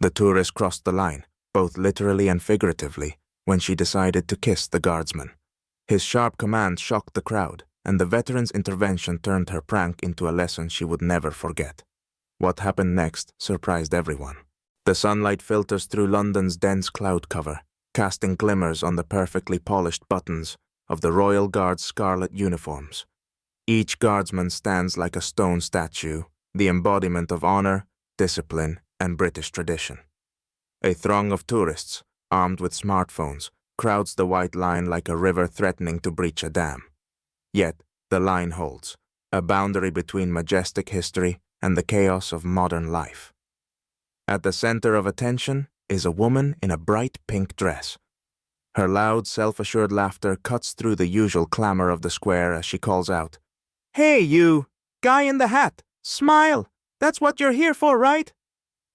The tourist crossed the line, both literally and figuratively, when she decided to kiss the guardsman. His sharp command shocked the crowd, and the veteran's intervention turned her prank into a lesson she would never forget. What happened next surprised everyone. The sunlight filters through London's dense cloud cover, casting glimmers on the perfectly polished buttons of the Royal Guard's scarlet uniforms. Each guardsman stands like a stone statue, the embodiment of honor, discipline, and British tradition. A throng of tourists, armed with smartphones, crowds the white line like a river threatening to breach a dam. Yet, the line holds, a boundary between majestic history and the chaos of modern life. At the center of attention is a woman in a bright pink dress. Her loud, self-assured laughter cuts through the usual clamor of the square as she calls out, "Hey, you! Guy in the hat! Smile! That's what you're here for, right?"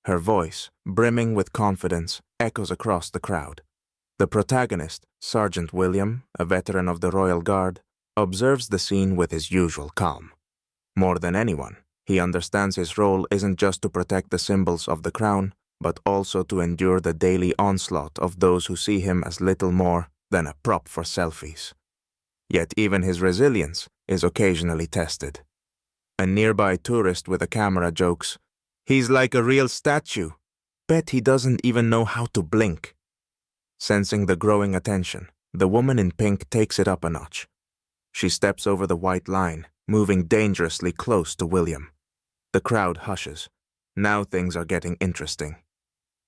Her voice, brimming with confidence, echoes across the crowd. The protagonist, Sergeant William, a veteran of the Royal Guard, observes the scene with his usual calm. More than anyone, he understands his role isn't just to protect the symbols of the crown, but also to endure the daily onslaught of those who see him as little more than a prop for selfies. Yet even his resilience is occasionally tested. A nearby tourist with a camera jokes, "He's like a real statue. Bet he doesn't even know how to blink." Sensing the growing attention, the woman in pink takes it up a notch. She steps over the white line, moving dangerously close to William. The crowd hushes. Now things are getting interesting.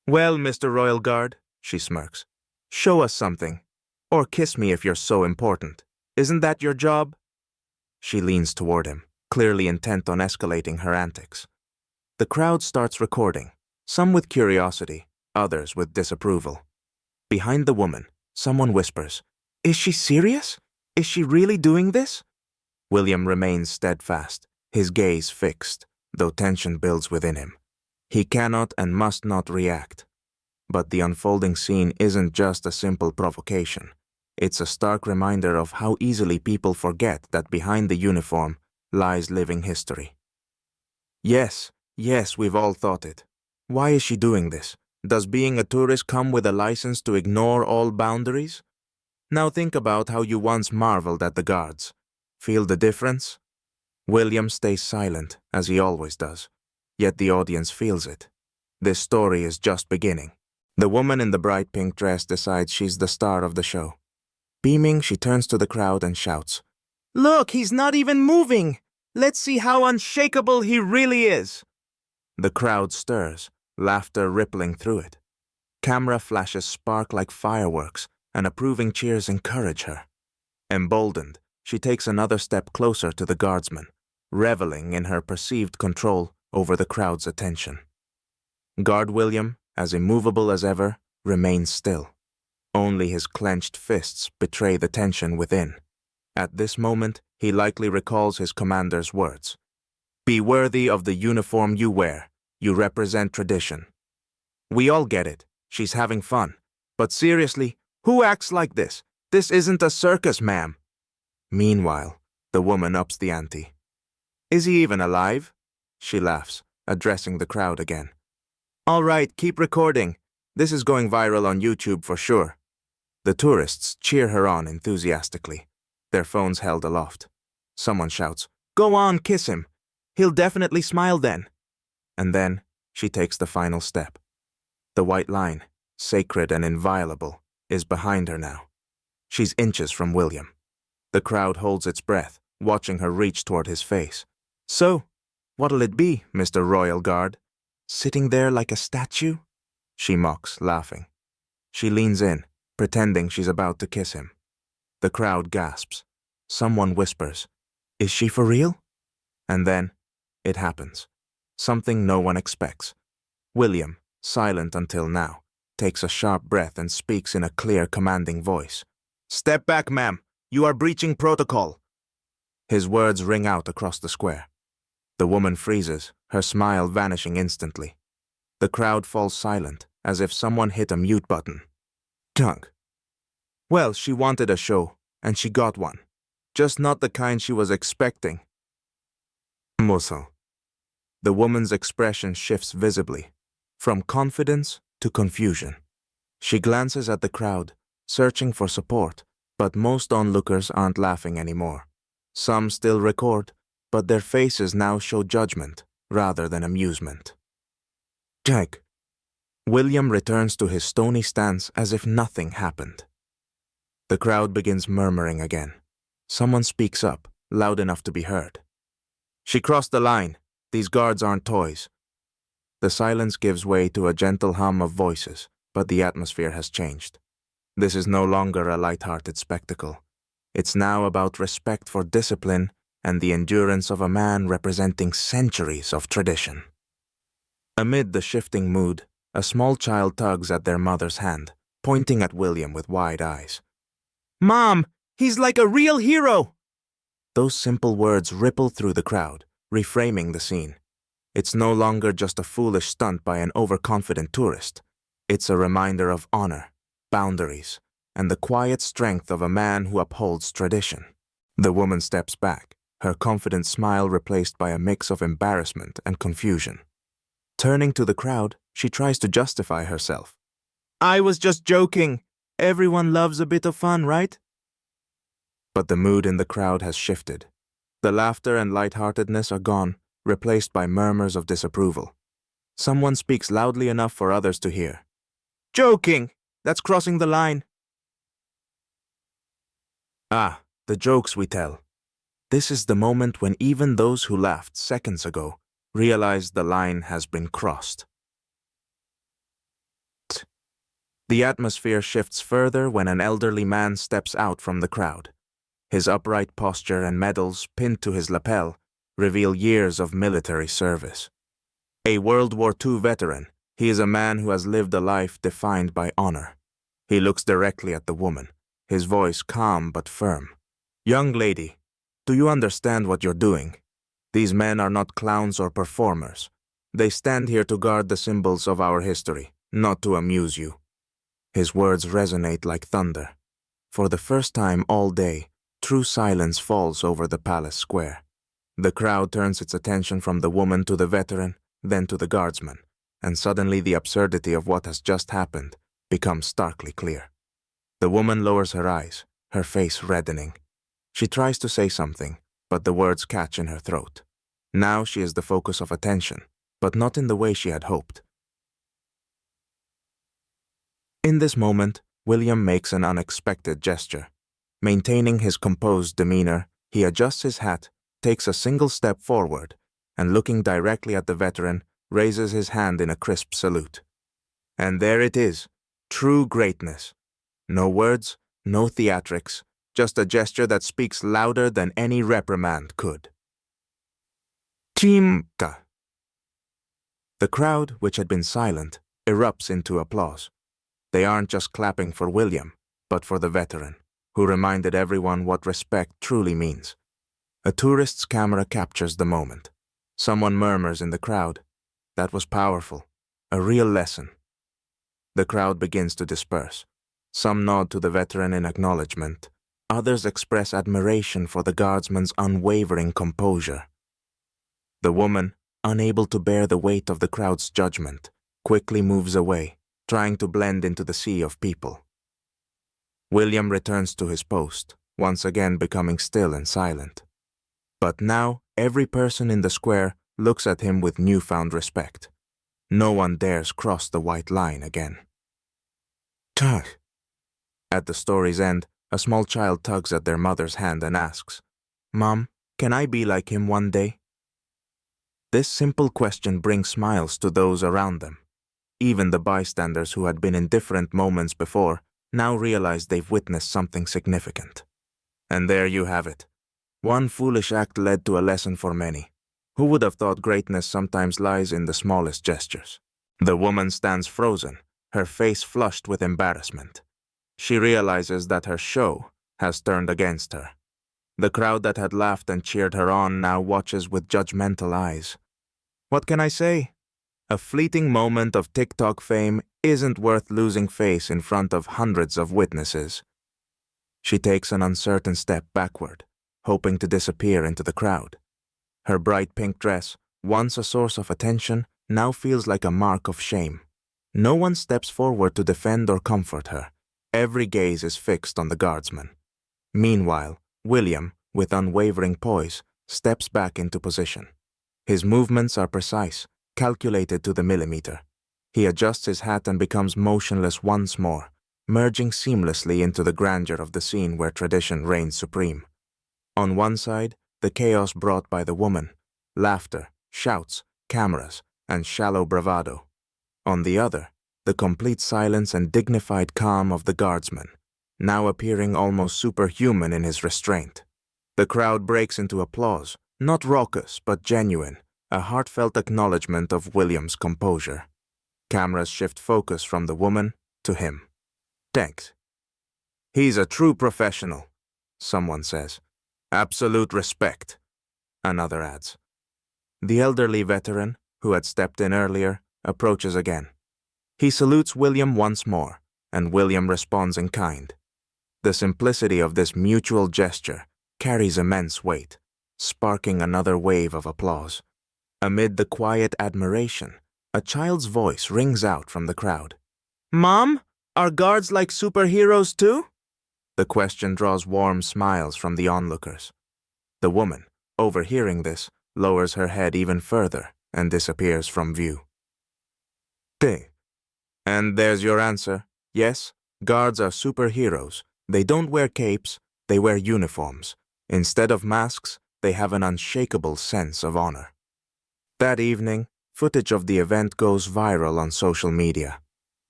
"Well, Mr. Royal Guard," she smirks, "show us something. Or kiss me if you're so important. Isn't that your job?" She leans toward him, clearly intent on escalating her antics. The crowd starts recording, some with curiosity, others with disapproval. Behind the woman, someone whispers, "Is she serious? Is she really doing this?" William remains steadfast, his gaze fixed, though tension builds within him. He cannot and must not react. But the unfolding scene isn't just a simple provocation. It's a stark reminder of how easily people forget that behind the uniform lies living history. Yes, we've all thought it. Why is she doing this? Does being a tourist come with a license to ignore all boundaries? Now think about how you once marveled at the guards. Feel the difference? William stays silent, as he always does. Yet the audience feels it. This story is just beginning. The woman in the bright pink dress decides she's the star of the show. Beaming, she turns to the crowd and shouts, "Look, he's not even moving! Let's see how unshakable he really is!" The crowd stirs, laughter rippling through it. Camera flashes spark like fireworks, and approving cheers encourage her. Emboldened, she takes another step closer to the guardsman, reveling in her perceived control over the crowd's attention. Guard William, as immovable as ever, remains still. Only his clenched fists betray the tension within. At this moment, he likely recalls his commander's words. "Be worthy of the uniform you wear. You represent tradition." We all get it. She's having fun. But seriously, who acts like this? This isn't a circus, ma'am. Meanwhile, the woman ups the ante. "Is he even alive?" She laughs, addressing the crowd again. "All right, keep recording. This is going viral on YouTube for sure." The tourists cheer her on enthusiastically, their phones held aloft. Someone shouts, "Go on, kiss him. He'll definitely smile then." And then she takes the final step. The white line, sacred and inviolable, is behind her now. She's inches from William. The crowd holds its breath, watching her reach toward his face. "So, what'll it be, Mr. Royal Guard? Sitting there like a statue?" She mocks, laughing. She leans in, pretending she's about to kiss him. The crowd gasps. Someone whispers, "Is she for real?" And then, it happens. Something no one expects. William, silent until now, takes a sharp breath and speaks in a clear, commanding voice. "Step back, ma'am. You are breaching protocol." His words ring out across the square. The woman freezes, her smile vanishing instantly. The crowd falls silent, as if someone hit a mute button. Dunk. Well, she wanted a show, and she got one. Just not the kind she was expecting. Mozo. The woman's expression shifts visibly. from confidence to confusion. She glances at the crowd, searching for support, but most onlookers aren't laughing anymore. Some still record, but their faces now show judgment rather than amusement. Jack. William returns to his stony stance as if nothing happened. The crowd begins murmuring again. Someone speaks up, loud enough to be heard. She crossed the line. These guards aren't toys. The silence gives way to a gentle hum of voices, but the atmosphere has changed. This is no longer a light-hearted spectacle. It's now about respect for discipline and the endurance of a man representing centuries of tradition. Amid the shifting mood, a small child tugs at their mother's hand, pointing at William with wide eyes. "Mom, he's like a real hero!" Those simple words ripple through the crowd, reframing the scene. It's no longer just a foolish stunt by an overconfident tourist. It's a reminder of honor, boundaries, and the quiet strength of a man who upholds tradition. The woman steps back, her confident smile replaced by a mix of embarrassment and confusion. Turning to the crowd, she tries to justify herself. "I was just joking. Everyone loves a bit of fun, right?" But the mood in the crowd has shifted. The laughter and lightheartedness are gone, replaced by murmurs of disapproval. Someone speaks loudly enough for others to hear. "Joking! That's crossing the line." Ah, the jokes we tell. This is the moment when even those who laughed seconds ago realize the line has been crossed. The atmosphere shifts further when an elderly man steps out from the crowd. His upright posture and medals pinned to his lapel reveal years of military service. A World War II veteran, he is a man who has lived a life defined by honor. He looks directly at the woman, his voice calm but firm. "Young lady, do you understand what you're doing? These men are not clowns or performers. They stand here to guard the symbols of our history, not to amuse you." His words resonate like thunder. For the first time all day, true silence falls over the palace square. The crowd turns its attention from the woman to the veteran, then to the guardsman, and suddenly the absurdity of what has just happened becomes starkly clear. The woman lowers her eyes, her face reddening. She tries to say something, but the words catch in her throat. Now she is the focus of attention, but not in the way she had hoped. In this moment, William makes an unexpected gesture. Maintaining his composed demeanor, he adjusts his hat, takes a single step forward, and looking directly at the veteran, raises his hand in a crisp salute. And there it is, true greatness. No words, no theatrics, just a gesture that speaks louder than any reprimand could. Teamka. The crowd, which had been silent, erupts into applause. They aren't just clapping for William, but for the veteran, who reminded everyone what respect truly means. A tourist's camera captures the moment. Someone murmurs in the crowd, "That was powerful, a real lesson." The crowd begins to disperse. Some nod to the veteran in acknowledgement. Others express admiration for the guardsman's unwavering composure. The woman, unable to bear the weight of the crowd's judgment, quickly moves away, trying to blend into the sea of people. William returns to his post, once again becoming still and silent. But now, every person in the square looks at him with newfound respect. No one dares cross the white line again. Tug. At the story's end, a small child tugs at their mother's hand and asks, "Mom, can I be like him one day?" This simple question brings smiles to those around them. Even the bystanders who had been indifferent moments before now realize they've witnessed something significant. And there you have it. One foolish act led to a lesson for many. Who would have thought greatness sometimes lies in the smallest gestures? The woman stands frozen, her face flushed with embarrassment. She realizes that her show has turned against her. The crowd that had laughed and cheered her on now watches with judgmental eyes. What can I say? A fleeting moment of TikTok fame isn't worth losing face in front of hundreds of witnesses. She takes an uncertain step backward, hoping to disappear into the crowd. Her bright pink dress, once a source of attention, now feels like a mark of shame. No one steps forward to defend or comfort her. Every gaze is fixed on the guardsman. Meanwhile, William, with unwavering poise, steps back into position. His movements are precise, calculated to the millimeter. He adjusts his hat and becomes motionless once more, merging seamlessly into the grandeur of the scene where tradition reigns supreme. On one side, the chaos brought by the woman, laughter, shouts, cameras, and shallow bravado. On the other, the complete silence and dignified calm of the guardsman, now appearing almost superhuman in his restraint. The crowd breaks into applause, not raucous but genuine, a heartfelt acknowledgement of William's composure. Cameras shift focus from the woman to him. "Thanks. He's a true professional," someone says. "Absolute respect," another adds. The elderly veteran, who had stepped in earlier, approaches again. He salutes William once more, and William responds in kind. The simplicity of this mutual gesture carries immense weight, sparking another wave of applause. Amid the quiet admiration, a child's voice rings out from the crowd. "Mom, are guards like superheroes too?" The question draws warm smiles from the onlookers. The woman, overhearing this, lowers her head even further and disappears from view. And there's your answer. Yes, guards are superheroes. They don't wear capes, they wear uniforms. Instead of masks, they have an unshakable sense of honor. That evening, footage of the event goes viral on social media.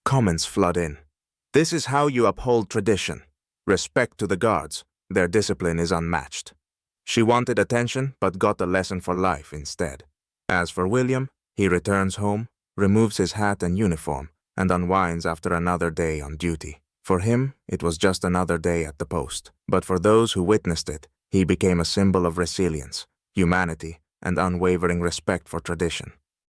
Comments flood in. "This is how you uphold tradition. Respect to the guards. Their discipline is unmatched." She wanted attention but got a lesson for life instead. As for William, he returns home, removes his hat and uniform, and unwinds after another day on duty. For him, it was just another day at the post. But for those who witnessed it, he became a symbol of resilience, humanity, and unwavering respect for tradition.